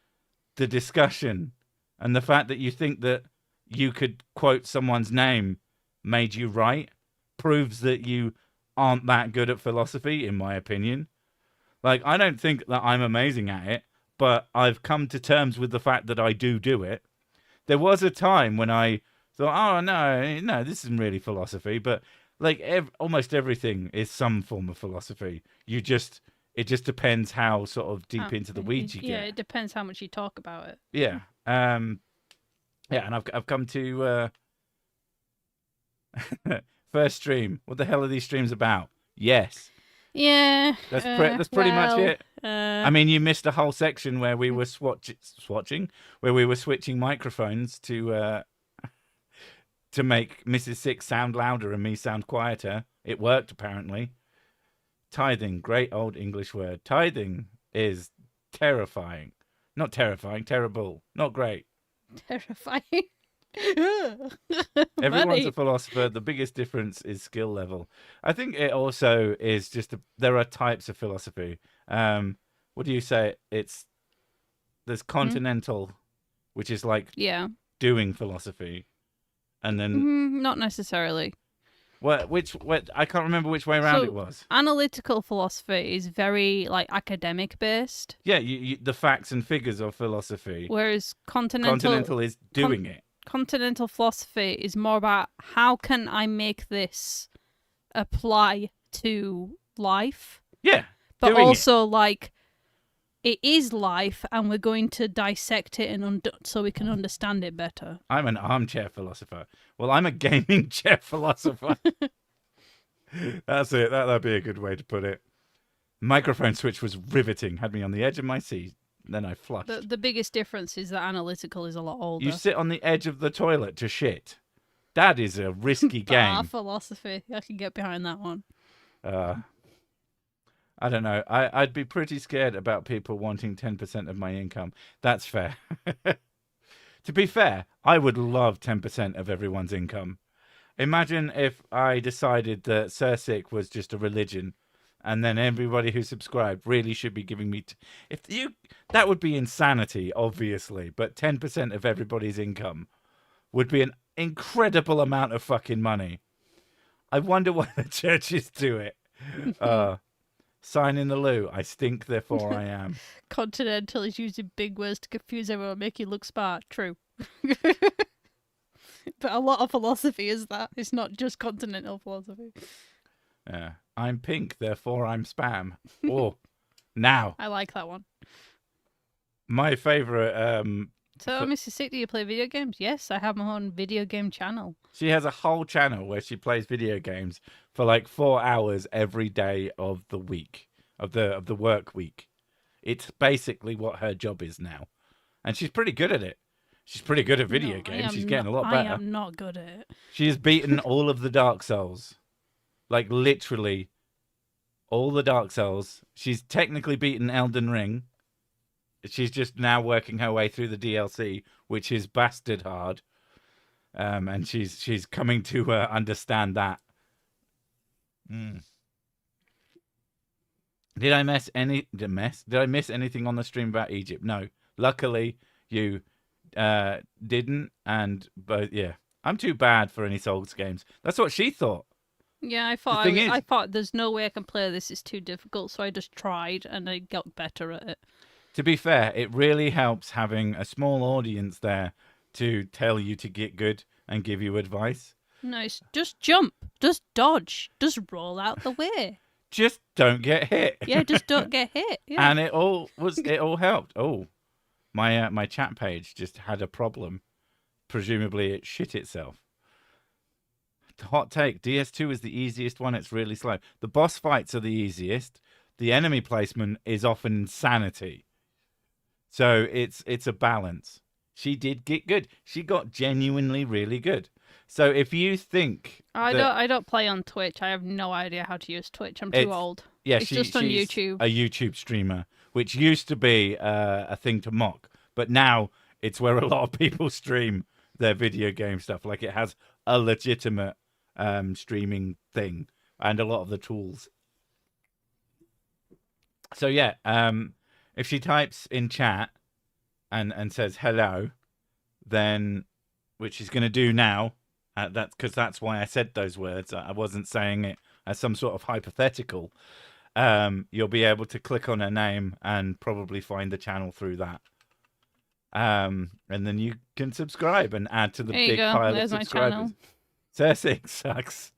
the discussion, and the fact that you think that you could quote someone's name made you right proves that you aren't that good at philosophy, in my opinion. I don't think that I'm amazing at it, but I've come to terms with the fact that I do it. There was a time when I thought, oh, no, this isn't really philosophy, but like almost everything is some form of philosophy. It just depends how sort of deep into the weeds you Yeah, get. it depends how much you talk about it. Yeah. Yeah, and I've come to first stream. What the hell are these streams about? Yes. Yeah. That's pretty much it. I mean, you missed a whole section where we were swatching, where we were switching microphones to make Mrs. Six sound louder and me sound quieter. It worked apparently. Tithing, great old English word. Tithing is terrifying. Not terrifying, terrible. Not great. terrifying. Everyone's Funny. a philosopher. The biggest difference is skill level. I think it also is just there are types of philosophy. What do you say? There's continental, which is like Yeah. doing philosophy, and then Not necessarily. what I can't remember which way around So- it was. Analytical philosophy is very like academic based, Yeah, you the facts and figures of philosophy. whereas continental Continental is doing it. continental philosophy is more about how can I make this apply to life, Yeah, but doing it. also like it is life, and we're going to dissect it and so we can understand it better. I'm an armchair philosopher. Well, I'm a gaming chair philosopher. That's it. That'd be a good way to put it. Microphone switch was riveting. Had me on the edge of my seat. Then I flushed. The biggest difference is that analytical is a lot older. You sit on the edge of the toilet to shit. That is a risky Ah, game. philosophy. I can get behind that one. I don't know. I'd be pretty scared about people wanting 10% of my income. That's fair. To be fair, I would love 10% of everyone's income. Imagine if I decided that Sirsik was just a religion, and then everybody who subscribed really should be giving me. That would be insanity, obviously. But 10% of everybody's income would be an incredible amount of fucking money. I wonder why the churches do it. Sign in the loo. I stink, therefore I am. Continental is using big words to confuse everyone and make you look smart. True. But a lot of philosophy is that. It's not just continental philosophy. I'm pink, therefore I'm spam. Oh, now I like that one. my favorite. So, Mrs. Sick, do you play video games? Yes, I have my own video game channel. She has a whole channel where she plays video games for like 4 hours every day of the week of the work week. It's basically what her job is now, and she's pretty good at it. She's pretty good at video No, games. She's getting a lot better. I am not good at it. She has beaten all of the Dark Souls. Like, literally, all the Dark Souls. She's technically beaten Elden Ring. She's just now working her way through the DLC, which is bastard hard. And she's coming to understand that. Did I miss anything on the stream about Egypt? No. Luckily, you didn't. But yeah, I'm too bad for any Souls games. That's what she thought. Yeah, I thought thing is- I thought there's no way I can play this. It's too difficult, so I just tried and I got better at it. To be fair, it really helps having a small audience there to tell you to get good and give you advice. Nice. Just jump. Just dodge. Just roll out the way. Just don't get hit. Yeah, just don't get hit. Yeah. And it all helped. Oh, my chat page just had a problem. Presumably it shit itself. Hot take. DS2 is the easiest one. It's really slow. The boss fights are the easiest. The enemy placement is often insanity. So it's a balance. She did get good. She got genuinely really good. So if you think I don't play on Twitch. I have no idea how to use Twitch. I'm too old. Yeah, It's just on she's YouTube. a YouTube streamer, which used to be a thing to mock, but now it's where a lot of people stream their video game stuff. Like, it has a legitimate streaming thing and a lot of the tools. So yeah, if she types in chat and says hello, then, which she's going to do now, that's why I said those words. I wasn't saying it as some sort of hypothetical. You'll be able to click on her name and probably find the channel through that. And then you can subscribe and add to the There you big go. pile There's of my subscribers. channel. TS6 sucks.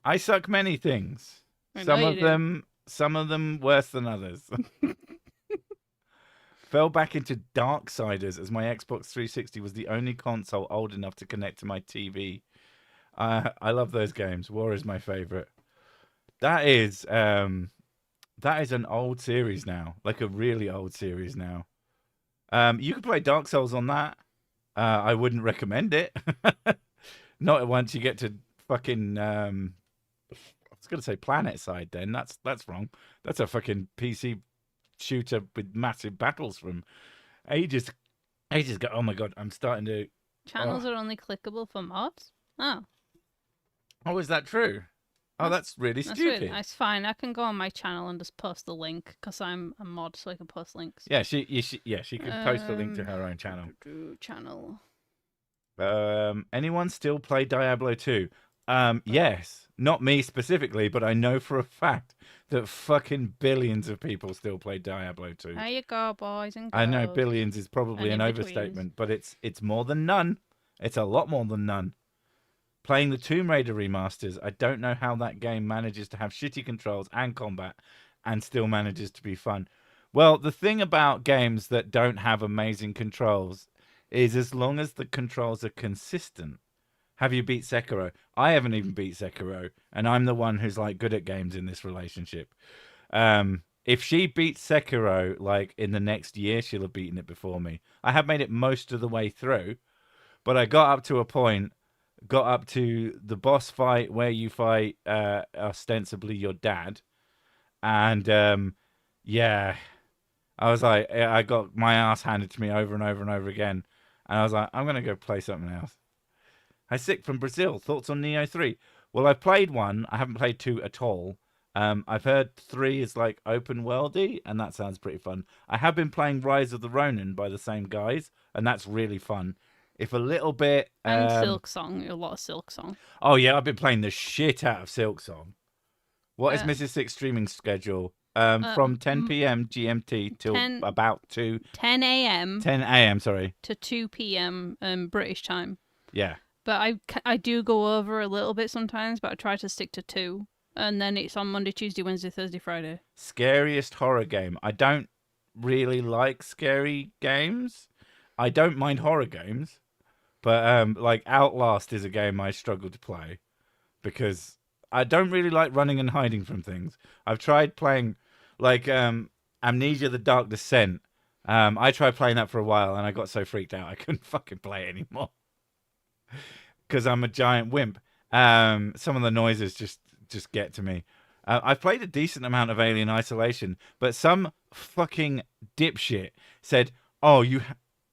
I suck many things. I know you do. Some of them worse than others. Fell back into Darksiders as my Xbox 360 was the only console old enough to connect to my TV. I love those games. War is my favorite. That is an old series now, like a really old series now. You can play Dark Souls on that. I wouldn't recommend it. Not once you get to fucking. I was gonna say Planet Side. Then that's wrong. That's a fucking PC shooter with massive battles from ages ago. Oh my god, I'm starting to. Channels are only clickable for mods. Oh, is that true? Oh, that's really that's stupid. weird. It's fine. I can go on my channel and just post the link because I'm a mod, so I can post links. Yeah, she can post a link to her own channel. Channel. Anyone still play Diablo 2? Yes, not me specifically, but I know for a fact that fucking billions of people still play Diablo 2. There you go, boys and girls. I know billions is probably an overstatement, but it's more than none. It's a lot more than none. Playing the Tomb Raider remasters, I don't know how that game manages to have shitty controls and combat and still manages to be fun. Well, the thing about games that don't have amazing controls is as long as the controls are consistent. Have you beat Sekiro? I haven't even beat Sekiro, and I'm the one who's like good at games in this relationship. If she beats Sekiro like in the next year, she'll have beaten it before me. I have made it most of the way through, but I got up to a point, got up to the boss fight where you fight ostensibly your dad, and yeah, I was like, I got my ass handed to me over and over and over again, and I was like, I'm gonna go play something else. Hi, Sick from Brazil. Thoughts on Neo 3? Well, I've played 1. I haven't played 2 at all. I've heard 3 is like open worldy, and that sounds pretty fun. I have been playing Rise of the Ronin by the same guys, and that's really fun. If a little bit... And Silksong. A lot of Silksong. Oh, yeah, I've been playing the shit out of Silksong. What is Mrs. Six streaming schedule? From 10 p.m. GMT till about 10 a.m. 10 a.m., sorry. To 2 p.m. British time. Yeah. But I do go over a little bit sometimes, but I try to stick to 2. And then it's on Monday, Tuesday, Wednesday, Thursday, Friday. Scariest horror game. I don't really like scary games. I don't mind horror games. But like Outlast is a game I struggle to play because I don't really like running and hiding from things. I've tried playing like Amnesia: The Dark Descent. I tried playing that for a while and I got so freaked out I couldn't fucking play it anymore because I'm a giant wimp. Some of the noises just get to me. I've played a decent amount of Alien Isolation, but some fucking dipshit said, "Oh,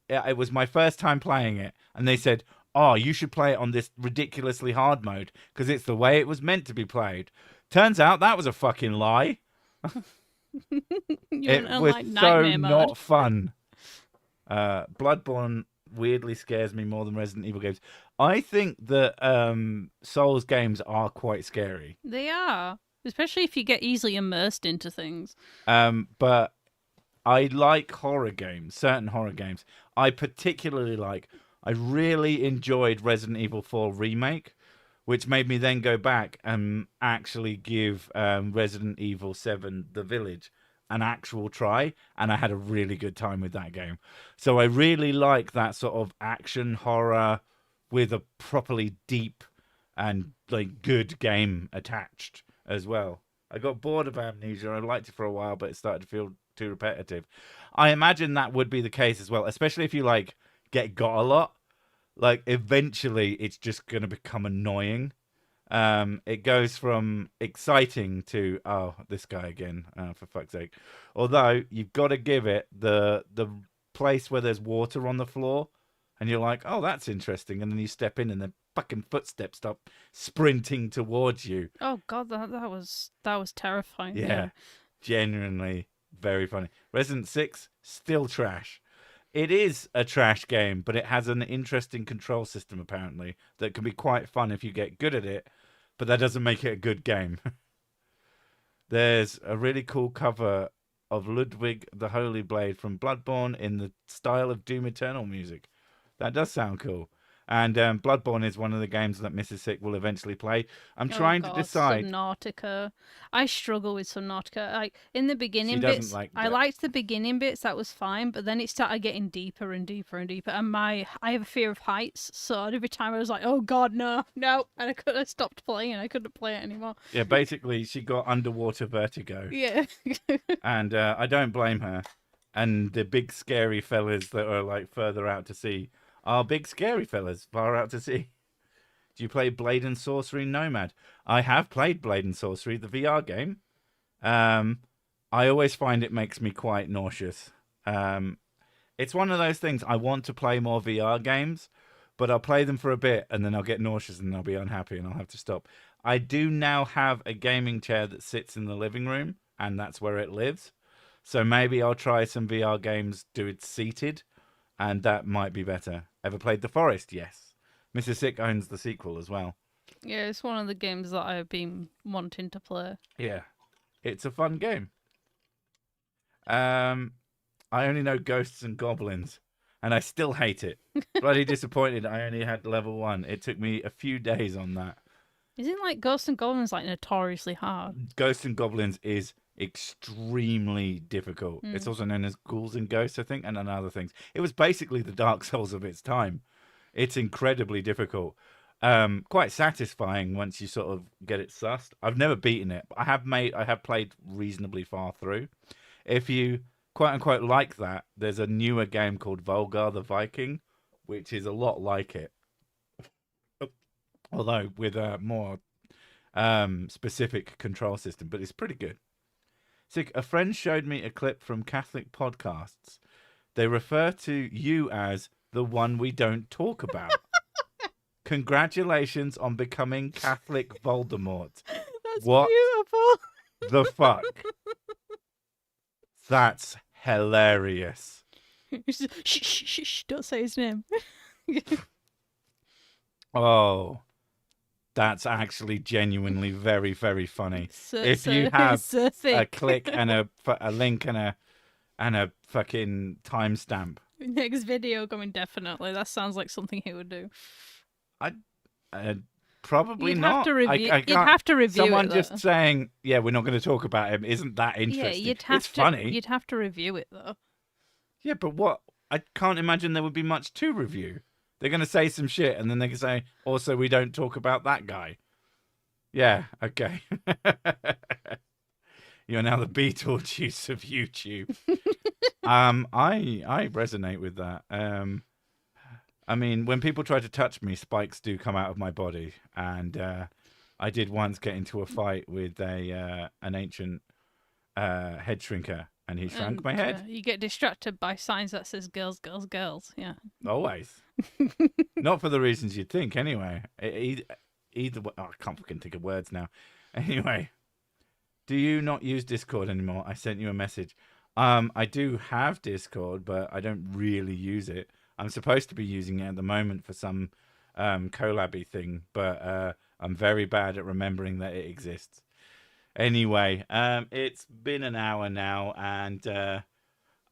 it was my first time playing it," and they said, "Oh, you should play it on this ridiculously hard mode because it's the way it was meant to be played." Turns out that was a fucking lie. It was so not fun. Bloodborne weirdly scares me more than Resident Evil games. I think that Souls games are quite scary. They are, especially if you get easily immersed into things. But I like horror games, certain horror games. I really enjoyed Resident Evil 4 Remake, which made me then go back and actually give Resident Evil 7 The Village an actual try, and I had a really good time with that game. So I really like that sort of action horror with a properly deep and like good game attached as well. I got bored of Amnesia. I liked it for a while, but it started to feel too repetitive. I imagine that would be the case as well, especially if you like get got a lot. Like eventually it's just going to become annoying. It goes from exciting to, oh, this guy again, for fuck's sake. Although you've got to give it the place where there's water on the floor and you're like, oh, that's interesting. And then you step in and the fucking footsteps stop sprinting towards you. Oh God, that was terrifying. Yeah, genuinely very funny. Resident 6, still trash. It is a trash game, but it has an interesting control system, apparently, that can be quite fun if you get good at it, but that doesn't make it a good game. There's a really cool cover of Ludwig the Holy Blade from Bloodborne in the style of Doom Eternal music. That does sound cool. And Bloodborne is one of the games that Mrs. Sick will eventually play. I'm trying to decide. Subnautica. I struggle with Subnautica. Like in the beginning doesn't bits, like I depth. liked the beginning bits. That was fine, but then it started getting deeper and deeper and deeper. And I have a fear of heights, so every time I was like, "Oh God, no, no!" And I stopped playing. I couldn't play it anymore. Yeah, basically, she got underwater vertigo. Yeah. And I don't blame her. And the big scary fellas that are like further out to sea are big scary fellas far out to sea. Do you play Blade and Sorcery Nomad? I have played Blade and Sorcery, the VR game. I always find it makes me quite nauseous. It's one of those things. I want to play more VR games, but I'll play them for a bit and then I'll get nauseous and I'll be unhappy and I'll have to stop. I do now have a gaming chair that sits in the living room and that's where it lives. So maybe I'll try some VR games, do it seated, and that might be better. Ever played The Forest? Yes. Mrs. Sick owns the sequel as well. Yeah, it's one of the games that I've been wanting to play. Yeah. It's a fun game. I only know ghosts and goblins, and I still hate it. Bloody disappointed I only had level 1. It took me a few days on that. Isn't like Ghosts and Goblins like notoriously hard? Ghosts and Goblins is extremely difficult. It's also known as Ghouls and Ghosts, I think, and other things. It was basically the Dark Souls of its time. It's incredibly difficult. Quite satisfying once you sort of get it sussed. I've never beaten it. I have played reasonably far through. If you quote unquote like that, there's a newer game called Volgar the Viking, which is a lot like it. Although with a more specific control system, but it's pretty good. So a friend showed me a clip from Catholic podcasts. They refer to you as the one we don't talk about. Congratulations on becoming Catholic Voldemort. That's What beautiful. the fuck? That's hilarious. Shh, shh, shh, shh, don't say his name. Oh, that's actually genuinely very, very funny. If you have so a click and a link and a fucking timestamp. Next video coming, definitely. That sounds like something he would do. Probably You'd not. have to review. I You'd can't- have to review Someone it. just Though. saying, "Yeah, we're not going to talk about him." Isn't that interesting? Yeah, you'd have it's to. funny. You'd have to review it though. Yeah, but what? I can't imagine there would be much to review. They're going to say some shit, and then they can say, "Also, we don't talk about that guy." Yeah. Okay. You're now the Beetlejuice of YouTube. I resonate with that. I mean, when people try to touch me, spikes do come out of my body, and I did once get into a fight with an ancient head shrinker, and he shrunk my head. You get distracted by signs that says "girls, girls, girls." Yeah. Always. Not for the reasons you'd think, anyway. Either way, I can't fucking think of words now. Anyway, do you not use Discord anymore? I sent you a message. I do have Discord, but I don't really use it. I'm supposed to be using it at the moment for some collabby thing, but I'm very bad at remembering that it exists. Anyway, it's been an hour now, and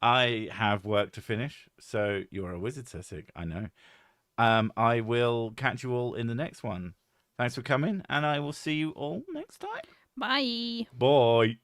I have work to finish. So you're a wizard, Sir Sig, I know. I will catch you all in the next one. Thanks for coming, and I will see you all next time. Bye. Bye.